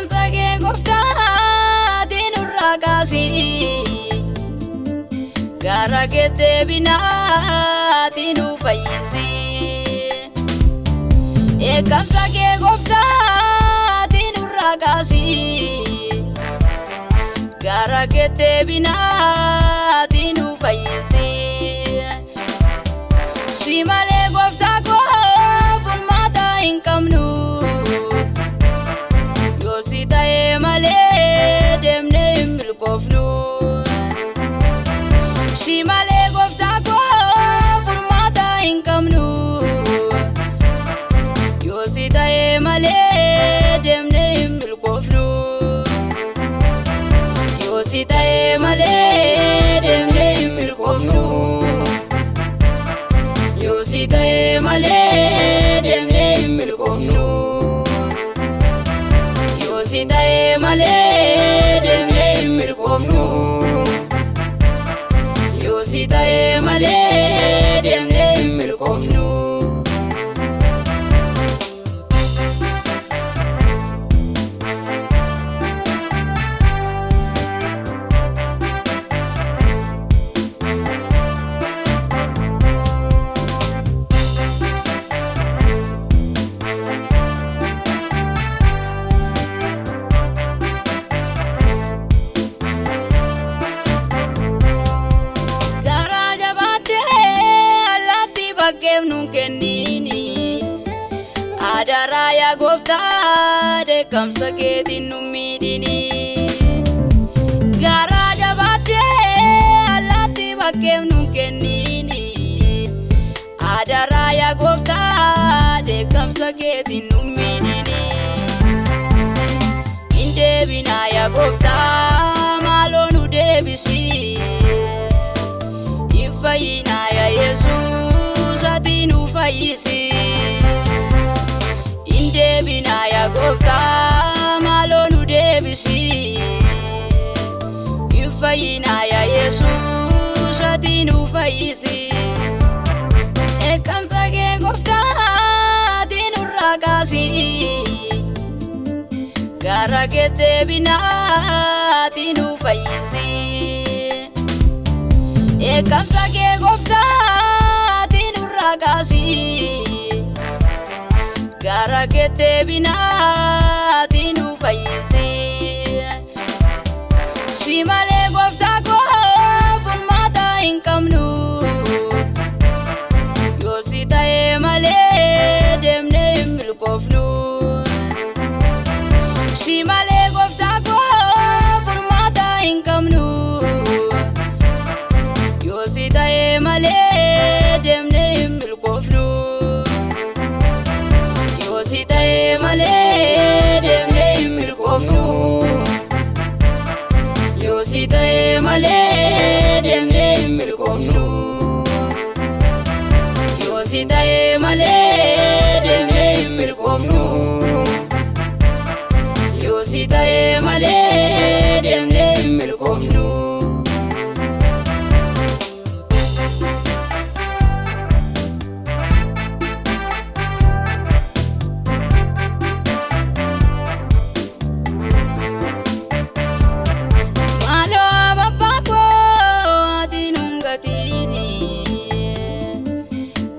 Ekamsage goftati nurragasi gara kete binati nu fayyisi Ekamsage goftati nurragasi gara kete binati nu fayyisi Simale gofta ko fulmata inkamnu Yosita male demne milkofnu Simale gofta ko fulmata inkamnu Yosita male demne milkofnu Yosita male demne milkofnu Yosita male demne milkofnu Yosita male demne milkofnu Yosita male demne milkofnu Nunkenini adara ya gofta de kamsa ketin numidini garaja bate alati bakem nunkenini adara ya gofta de kamsa ketin numidini inde bina ya gofta malonu debisi ifayina ya Jesus Satinu fayyisi inde bina ya gofta malonu debisi ifayina ya Yesus satinu fayyisi Ekamsage gofta tinu ragasi gara kete bina tinu fayyisi Ekamsage gofta ragasi gara kete binati nu fayyisi Simale gofta ko fulmata inkamnu Yosita male demne milkofnu Simale gofta ko fulmata inkamnu Yosita male demne milkofnu Yosita male demne milkofnu Yosita male demne milkofnu Yosita male demne milkofnu Yosita male demne milkofnu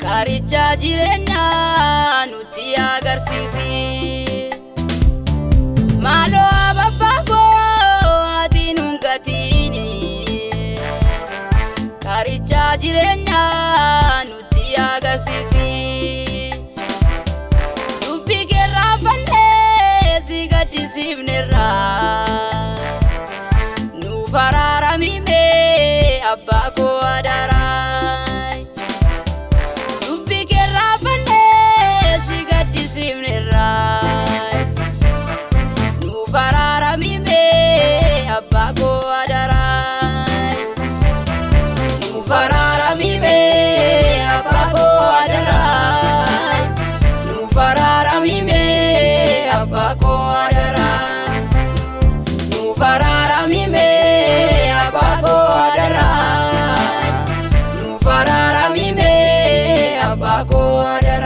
Karicha jirenya nuti agarsiisi Malo ababako atinun gatini Karicha jirenya nuti agarsiisi Dubbi gerra falle si gaddisifnerra Nu fararamime abbako adara Simnerai nu fararamime abbako adarai nu fararamime abbako adarai nu fararamime abbako adarai nu fararamime abbako adarai nu fararamime abbako adarai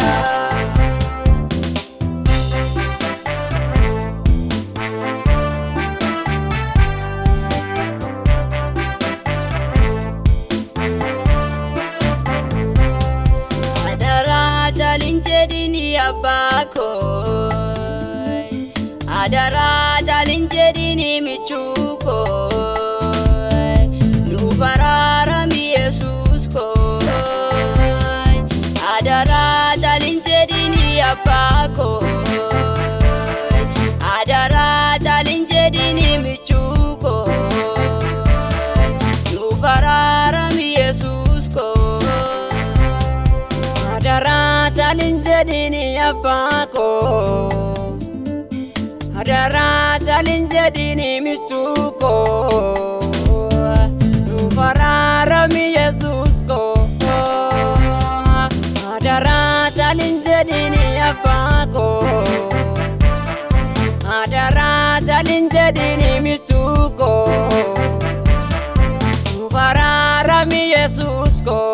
caalin jedhini michuu koo nuuf araarami Yesuus koo adaraa caalin jedhini abbaa koo adaraa caalin jedhini michuu koo nuuf araarami Yesuus koo adaraa caalin jedhini abbaa koo adaraa caalin jedhini michuu koo nuuf araarami Yesuus koo adaraa caalin jedhini abbaa koo adaraa caalin jedhini michuu koo nuuf araarami Yesuus koo